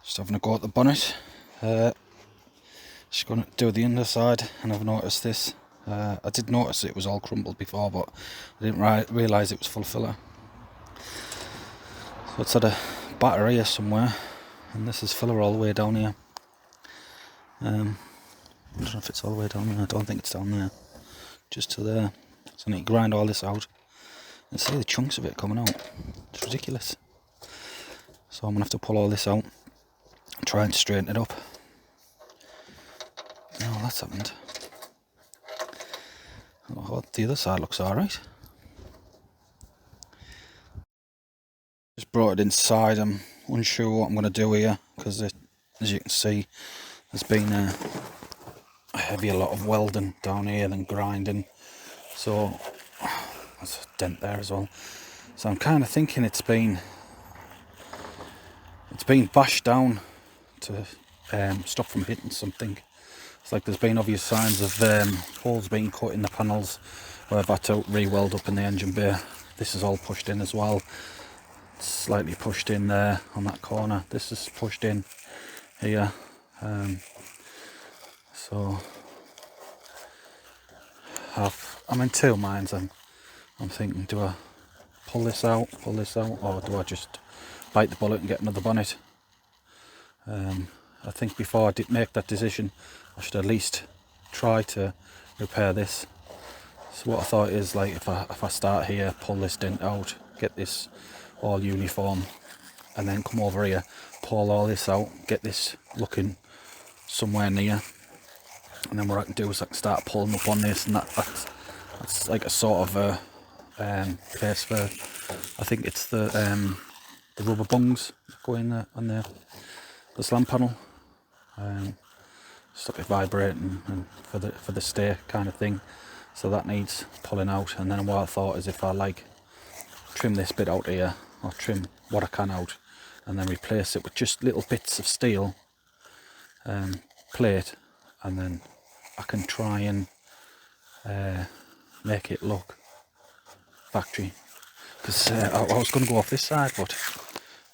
Just having a go at the bonnet. Just going to do the underside, and I've noticed this. I did notice it was all crumbled before, but I didn't realise it was full filler. So it's had a batter here somewhere, and this is filler all the way down here. I don't know if it's all the way down there. I don't think it's down there, just to there. So I need to grind all this out and see the chunks of it coming out. It's ridiculous. So I'm going to have to pull all this out and try and straighten it up. Oh, that's happened. Oh, the other side looks alright. Just brought it inside. I'm unsure what I'm going to do here, because as you can see, there's been a lot of welding down here than grinding. So there's a dent there as well. So I'm kind of thinking it's been bashed down to stop from hitting something. It's like there's been obvious signs of holes being cut in the panels where I've had to re-weld up in the engine bay. This is all pushed in as well. It's slightly pushed in there on that corner. This is pushed in here. So I'm in two minds. I'm thinking, do I pull this out, or do I just bite the bullet and get another bonnet? I think before I did make that decision, I should at least try to repair this. So what I thought is, like, if I start here, pull this dent out, get this all uniform, and then come over here, pull all this out, get this looking somewhere near, and then what I can do is I can start pulling up on this, and that's like a sort of a place for, I think it's the rubber bungs that go in there on the slam panel. Stop it vibrating and for the stay kind of thing. So that needs pulling out. And then what I thought is, if I like trim this bit out here, or trim what I can out, and then replace it with just little bits of steel plate, and then I can try and make it look factory. Because I was going to go off this side, but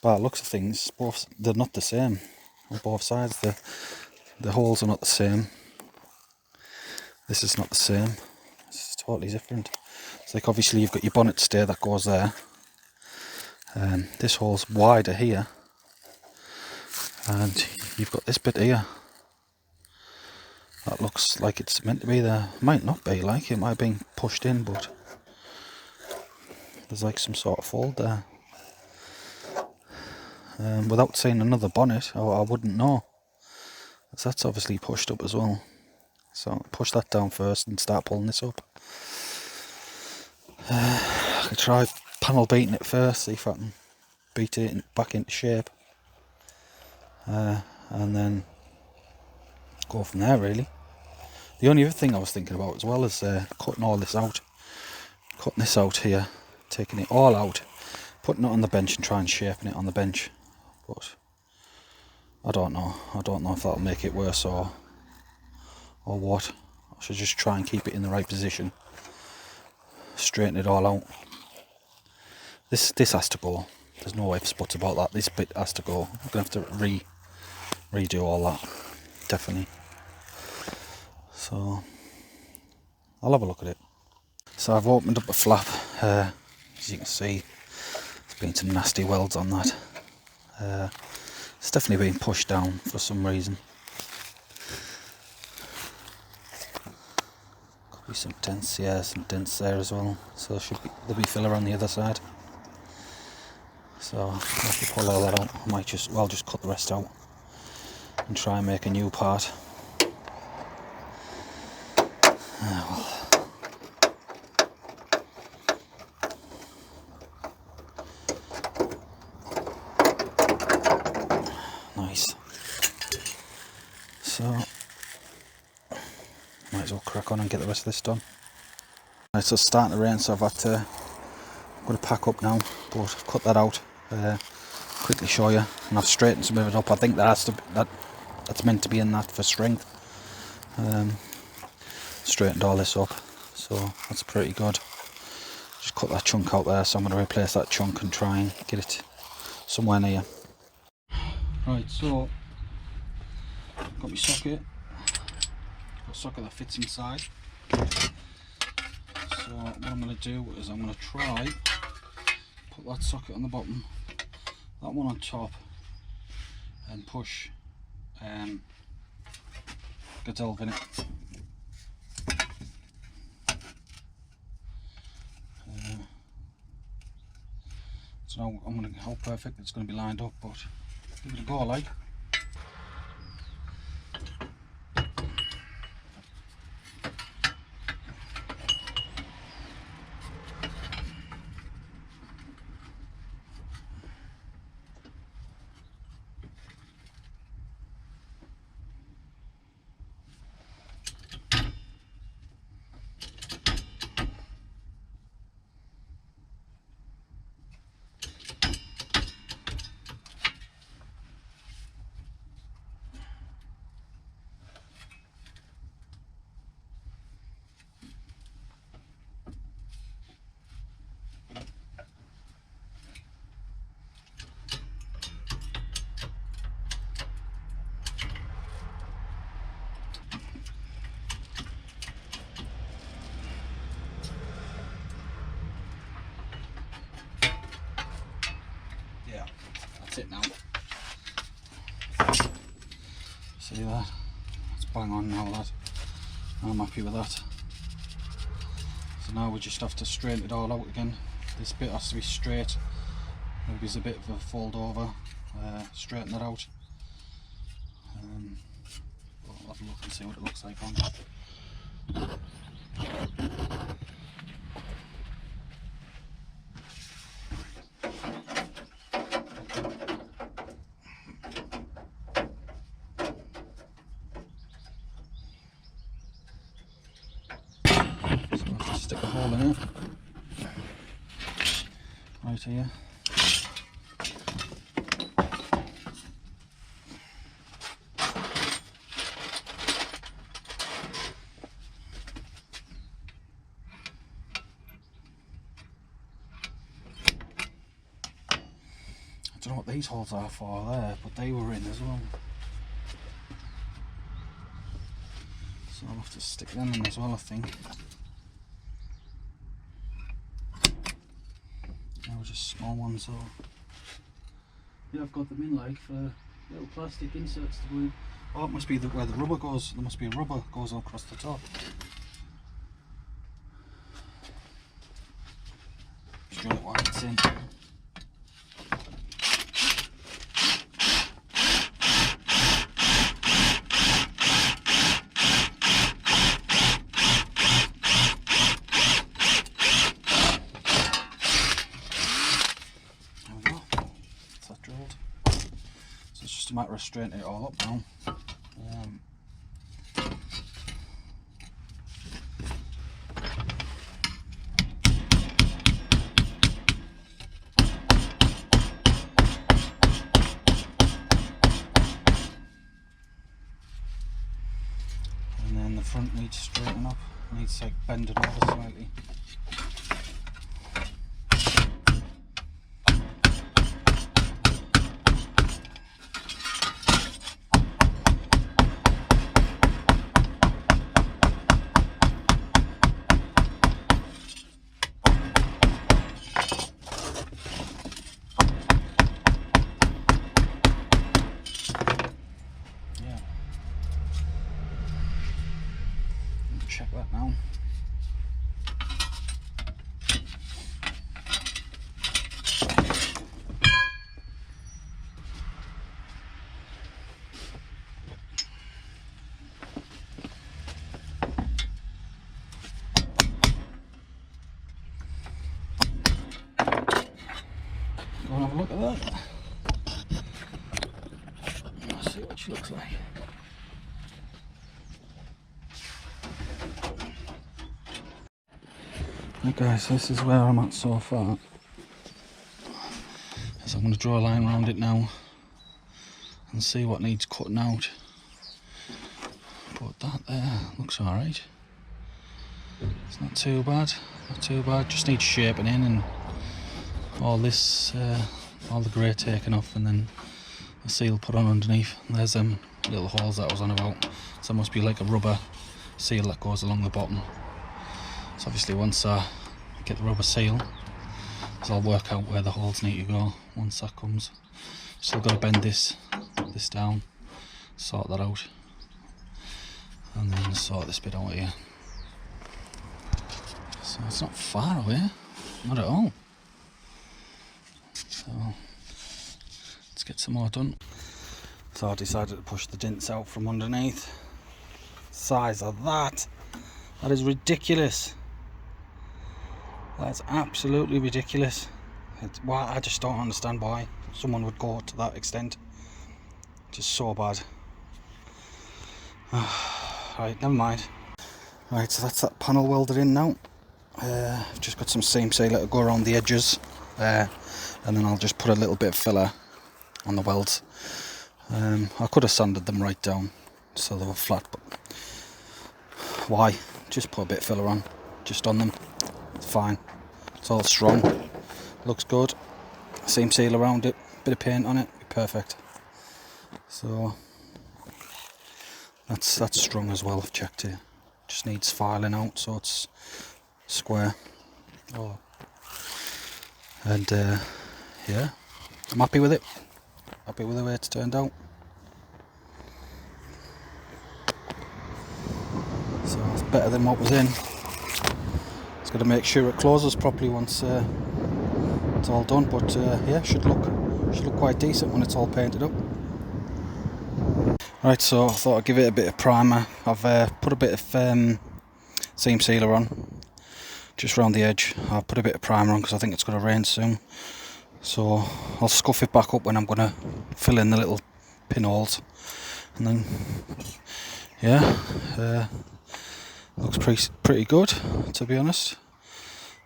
by the looks of things, they're not the same on both sides. The holes are not the same. This is not the same. It's totally different. It's like, obviously you've got your bonnet stay that goes there. This hole's wider here, and you've got this bit here that looks like it's meant to be there. Might not be, like it might have been pushed in, but there's like some sort of fold there. Without seeing another bonnet, I wouldn't know. That's obviously pushed up as well. So push that down first and start pulling this up. I could try panel beating it first, see if I can beat it back into shape, and then go from there, really. The only other thing I was thinking about as well is cutting all this out. Cutting this out here, taking it all out, putting it on the bench and trying shaping it on the bench. But I don't know if that'll make it worse or what. I should just try and keep it in the right position, straighten it all out. This has to go. There's no ifs, buts about that. This bit has to go. I'm gonna have to redo all that, definitely. So I'll have a look at it. So I've opened up a flap. As you can see, there's been some nasty welds on that. It's definitely been pushed down for some reason. Could be some dents, yeah, some dents there as well. So there'll be filler on the other side. So I'll have to pull all that out. I might just cut the rest out and try and make a new part. Nice. So might as well crack on and get the rest of this done. Right, so it's starting to rain, so I'm going to pack up now, but I've cut that out. Quickly show you, and I've straightened some of it up. I think that's meant to be in that for strength. Straightened all this up, so that's pretty good. Just cut that chunk out there, so I'm going to replace that chunk and try and get it somewhere near. Right, so got my socket. Got a socket that fits inside. So what I'm going to do is I'm going to try put that socket on the bottom, that one on top, and push Gadolf in it. So now I'm going to, how perfect it's going to be lined up, but give it a go like. Yeah, that's it now. See that? It's bang on now, that. I'm happy with that. So now we just have to straighten it all out again. This bit has to be straight. Maybe there's a bit of a fold over. Straighten that out. I'll have a look and see what it looks like on. Stick a hole in it, right here. I don't know what these holes are for there, but they were in as well. So I'll have to stick them in as well, I think. They were just small ones, so yeah, I've got them in like for little plastic inserts to go in. Oh, it must be where the rubber goes. There must be a rubber goes across the top. Just drill it while it's in. Just a matter of straightening it all up now. And then the front needs straightening up, needs like bending over slightly. Check that now. Go and have a look at that. Let's see what she looks like. Right guys, this is where I'm at so far. So I'm going to draw a line around it now and see what needs cutting out. But that there looks alright. It's not too bad, not too bad. Just needs shaping in, and all this all the grey taken off, and then the seal put on underneath. And there's them little holes that I was on about. So there must be like a rubber seal that goes along the bottom. So obviously once I get the rubber seal, I'll work out where the holes need to go once that comes. Still got to bend this down, sort that out, and then sort this bit out here. So it's not far away, not at all. So let's get some more done. So I decided to push the dints out from underneath. Size of that is ridiculous. That's absolutely ridiculous. Why, I just don't understand why someone would go to that extent. Just so bad. Right, never mind. Right, so that's that panel welded in now. I've just got some seam sealer to go around the edges, and then I'll just put a little bit of filler on the welds. I could have sanded them right down so they were flat, but why? Just put a bit of filler on, just on them. It's fine. It's all strong. Looks good. Seam seal around it, bit of paint on it, perfect. So that's strong as well. I've checked it. Just needs filing out so it's square. Oh. And yeah, I'm happy with it. Happy with the way it's turned out. So it's better than what was in. It's got to make sure it closes properly once it's all done. But yeah, should look quite decent when it's all painted up. Right, so I thought I'd give it a bit of primer. I've put a bit of seam sealer on, just around the edge. I'll put a bit of primer on because I think it's going to rain soon. So I'll scuff it back up when I'm going to fill in the little pinholes. And then, yeah, looks pretty good, to be honest.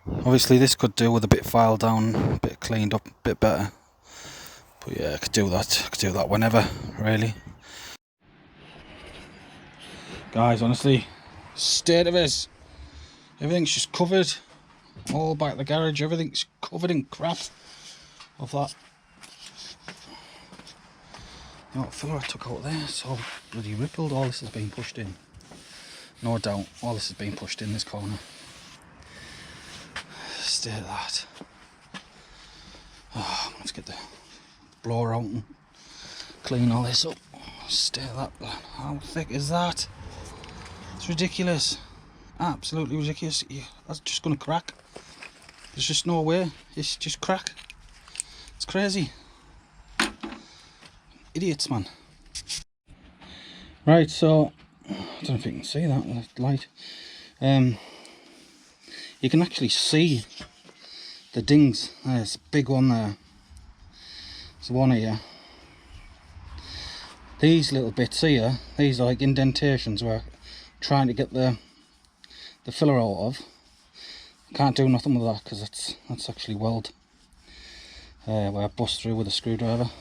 Obviously this could do with a bit filed down, a bit cleaned up, a bit better. But yeah, I could do that whenever, really. Guys, honestly, state of it, everything's just covered, all back the garage, everything's covered in crap of that. You know what filler I took out there, it's all bloody rippled. All this has been pushed in, no doubt, all this has been pushed in this corner. State of that. Oh, let's get the blower out and clean all this up. State of that, how thick is that? It's ridiculous, absolutely ridiculous. Yeah, that's just going to crack. There's just no way. It's just crack. It's crazy. Idiots, man. Right, so I don't know if you can see that light. You can actually see the dings. There's a big one there. There's one here. These little bits here, these are like indentations where trying to get the filler out of. Can't do nothing with that because that's actually weld where I bust through with a screwdriver,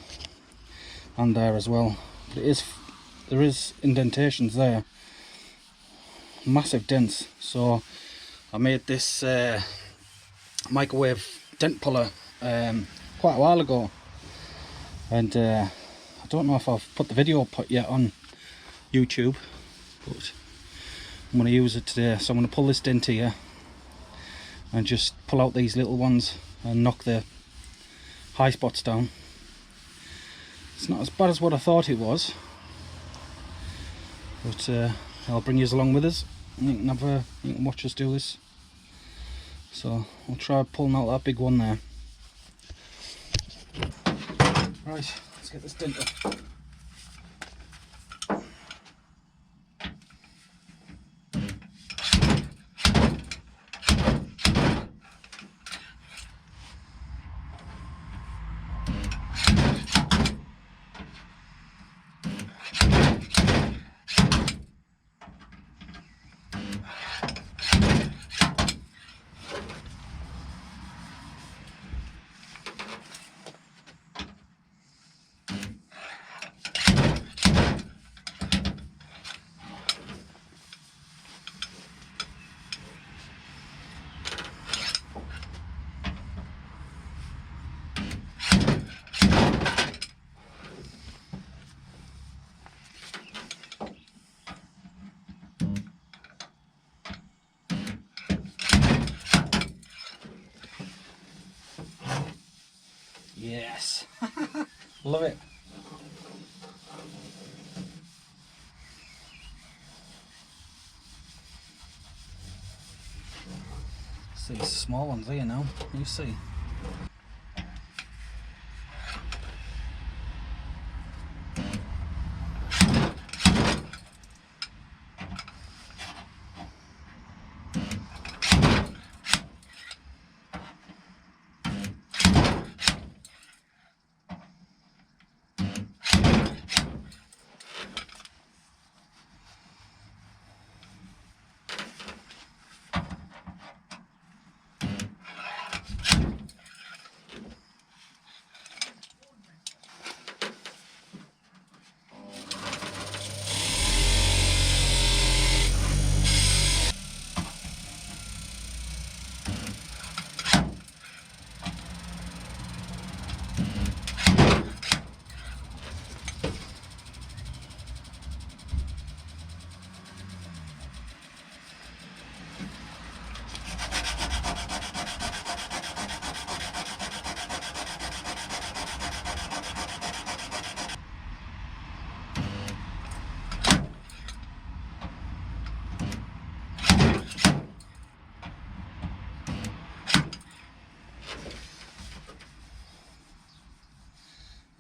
and there as well. But there is indentations there, massive dents. So I made this microwave dent puller quite a while ago, and I don't know if I've put the video up yet on YouTube, but I'm going to use it today. So I'm going to pull this dent here and just pull out these little ones and knock the high spots down. It's not as bad as what I thought it was, but I'll bring you along with us. You can watch us do this. So I'll try pulling out that big one there. Right, let's get this dent up. Yes. Love it. See small ones here now, you see.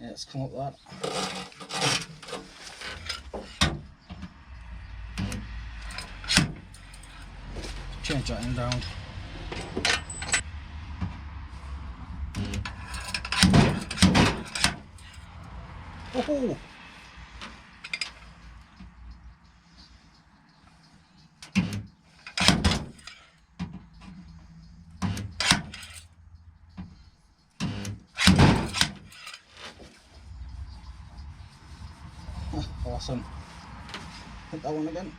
Yeah, it's come up that. Change that end round. Oh! Awesome. Hit that one again.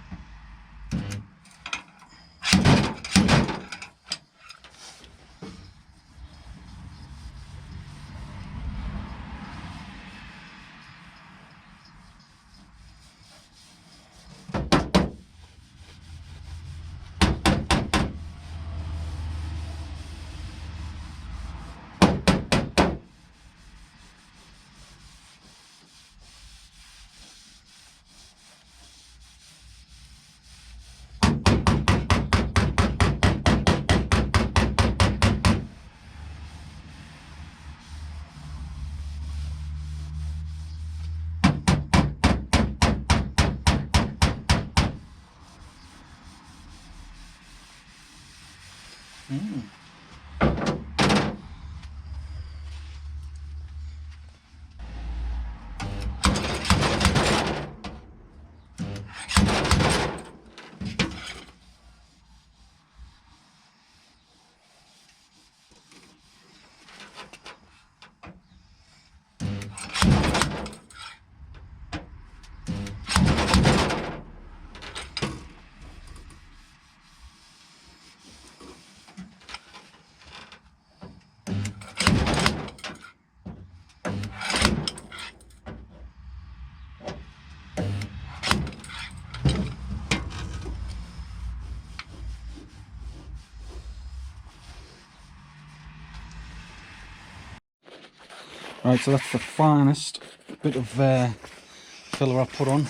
Right, so that's the finest bit of filler I put on.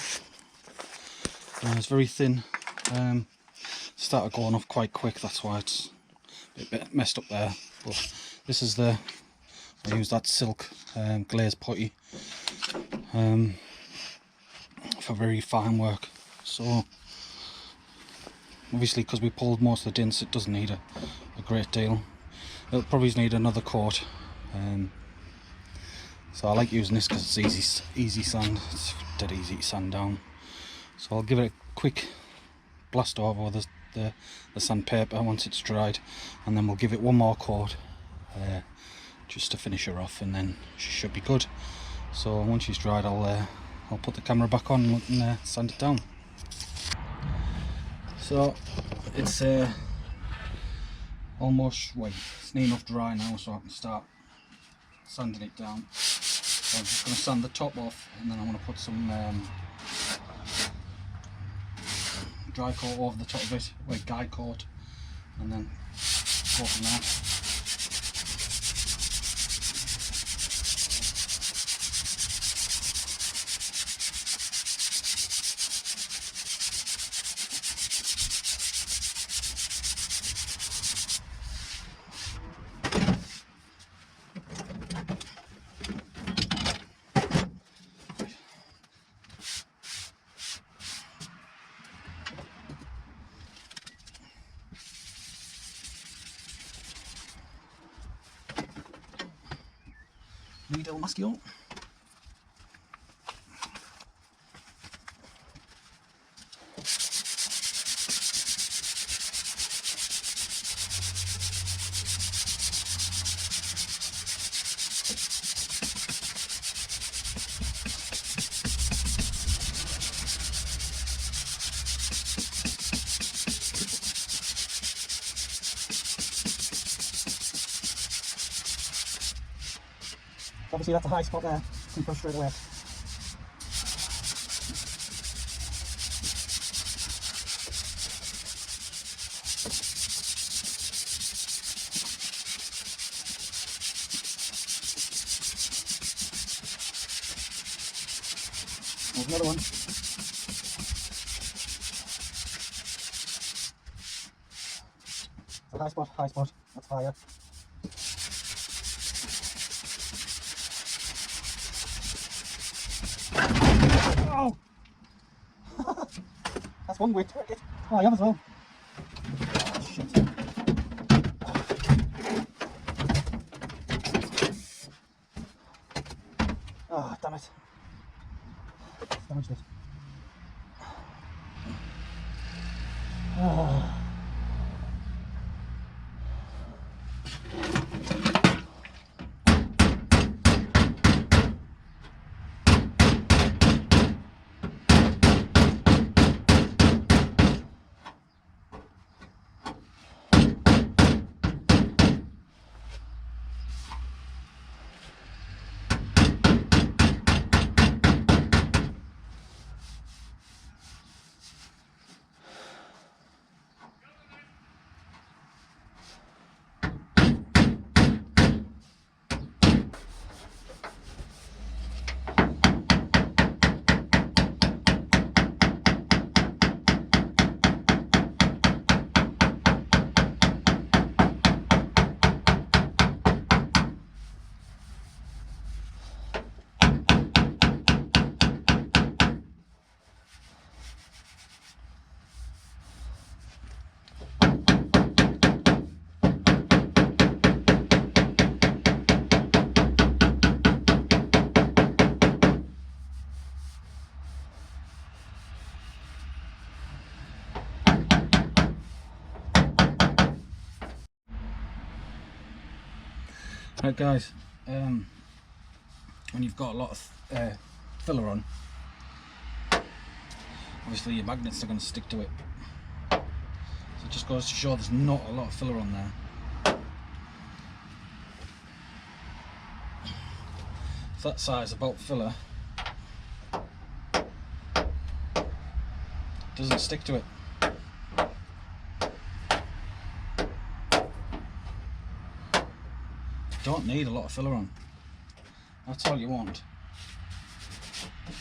It's very thin. Started going off quite quick, that's why it's a bit messed up there. But this is I use that silk glaze putty for very fine work. So obviously, because we pulled most of the dints, it doesn't need a great deal. It'll probably need another coat. So I like using this because it's easy sand. It's dead easy to sand down. So I'll give it a quick blast over with the sandpaper once it's dried, and then we'll give it one more coat just to finish her off, and then she should be good. So once she's dried, I'll put the camera back on and sand it down. So it's almost, well, it's near enough dry now, so I can start sanding it down. So I'm just going to sand the top off, and then I'm going to put some dry coat over the top of it, like guide coat, and then go from there. Needle masculine. Obviously that's a high spot there, can push straight away. There's another one. It's a high spot, that's higher. Oh! That's one way to it. Oh, I have as well. Oh, shit. Oh, damn it. It's damaged it. Oh. Right guys, when you've got a lot of filler on, obviously your magnets are going to stick to it. So it just goes to show there's not a lot of filler on there. If that size about filler doesn't stick to it. Don't need a lot of filler on. That's all you want.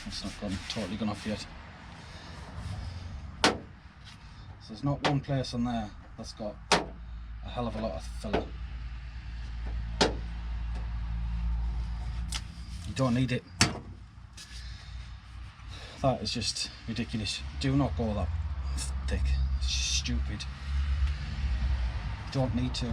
It's not totally gone off yet. So there's not one place on there that's got a hell of a lot of filler. You don't need it. That is just ridiculous. Do not go that thick. It's stupid. You don't need to.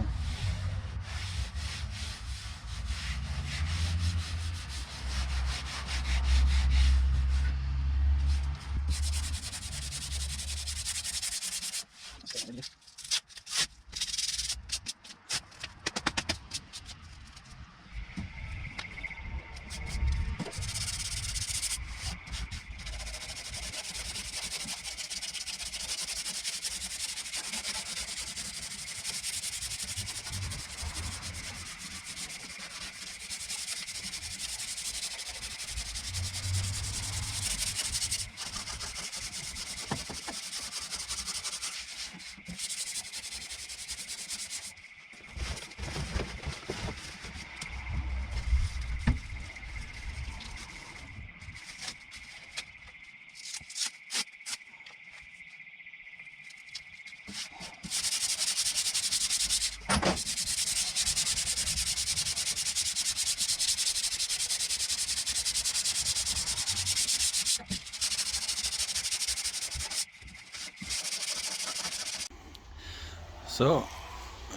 So,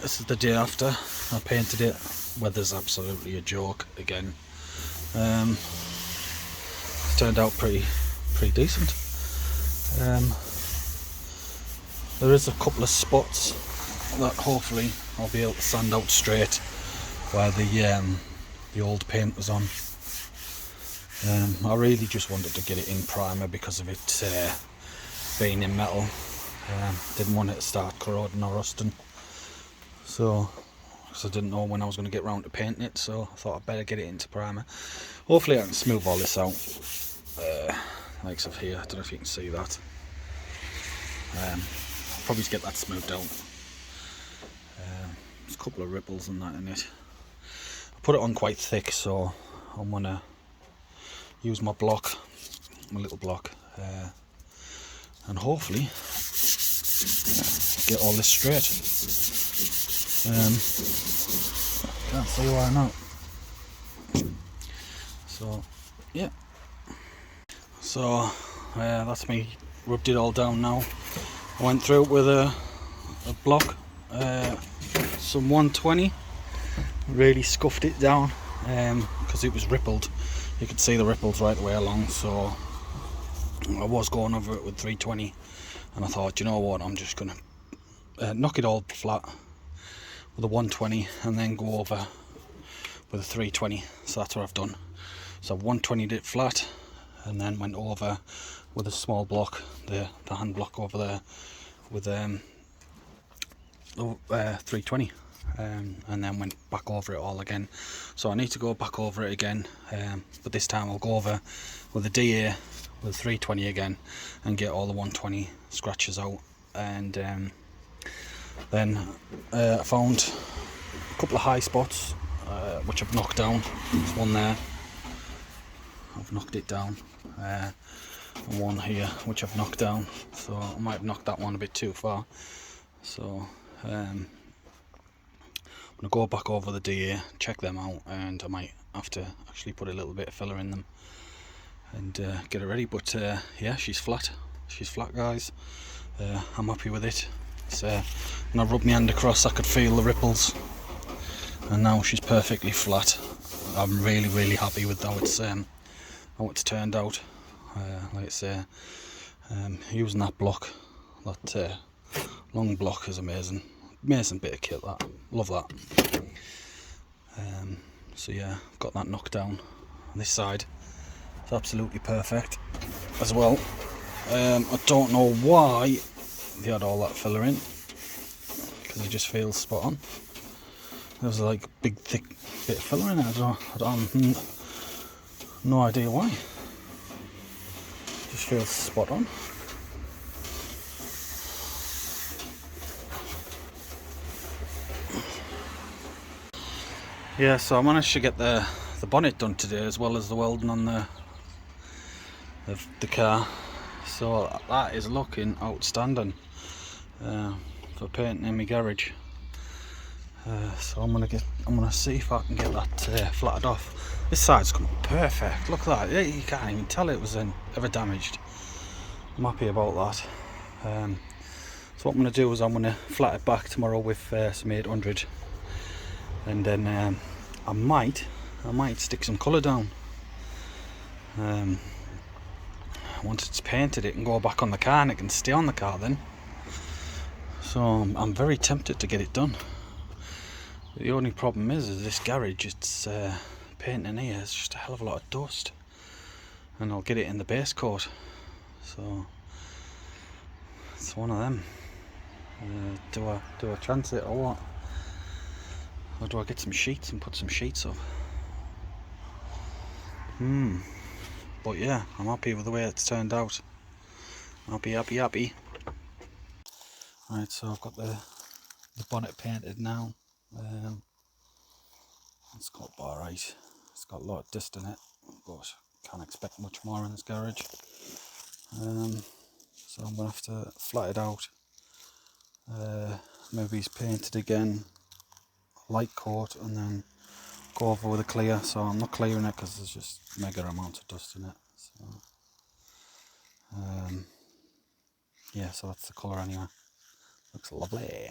this is the day after I painted it. Weather's absolutely a joke again. It's turned out pretty decent. There is a couple of spots that hopefully I'll be able to sand out straight where the old paint was on. I really just wanted to get it in primer because of it being in metal. Didn't want it to start corroding or rusting, so because I didn't know when I was going to get round to painting it, so I thought I'd better get it into primer. Hopefully I can smooth all this out, like so here. I don't know if you can see that. I'll probably get that smoothed out. There's a couple of ripples and that in it. I put it on quite thick, so I'm going to use my block, my little block, and hopefully get all this straight. Can't see why not. So yeah, so that's me rubbed it all down now. I went through it with a block, some 120, really scuffed it down because it was rippled. You could see the ripples right the way along, so I was going over it with 320, and I thought, you know what, I'm just gonna knock it all flat with a 120 and then go over with a 320. So that's what I've done. So I've 120'd it flat and then went over with a small block, the hand block over there, with 320, and then went back over it all again. So I need to go back over it again, but this time I'll go over with a DA with 320 again and get all the 120 scratches out. And then I found a couple of high spots which I've knocked down. There's one there, I've knocked it down, and one here which I've knocked down, so I might have knocked that one a bit too far. So I'm going to go back over the DA, check them out, and I might have to actually put a little bit of filler in them and get it ready. But yeah, she's flat guys. I'm happy with it. So when I rubbed my hand across I could feel the ripples, and now she's perfectly flat. I'm really happy with how it's turned out. Like I say, using that block, that long block, is amazing bit of kit. That, love that. So yeah, I've got that knocked down on this side. It's absolutely perfect as well. I don't know why they had all that filler in, because it just feels spot on. There's like a big thick bit of filler in it. I don't no idea why. Just feels spot on. Yeah, so I managed to get the bonnet done today, as well as the welding on the car. So that is looking outstanding for painting in my garage. So I'm gonna see if I can get that flattened off. This side's come perfect. Look at that. You can't even tell it was ever damaged. I'm happy about that. So what I'm gonna do is I'm gonna flat it back tomorrow with some 800, and then I might stick some colour down. Once it's painted, it can go back on the car and it can stay on the car then. So I'm very tempted to get it done. The only problem is this garage, it's painting in here, it's just a hell of a lot of dust, and I'll get it in the base coat. So it's one of them. Do I chance it or what? Or do I get some sheets and put some sheets up? But yeah, I'm happy with the way it's turned out. Happy. Right, so I've got the bonnet painted now. It's got alright. It's got a lot of dust in it, but can't expect much more in this garage. So I'm gonna have to flat it out. Maybe he's painted again, light coat, and then go over with a clear. So I'm not clearing it because there's just mega amount of dust in it. So yeah, so that's the colour anyway. Looks lovely.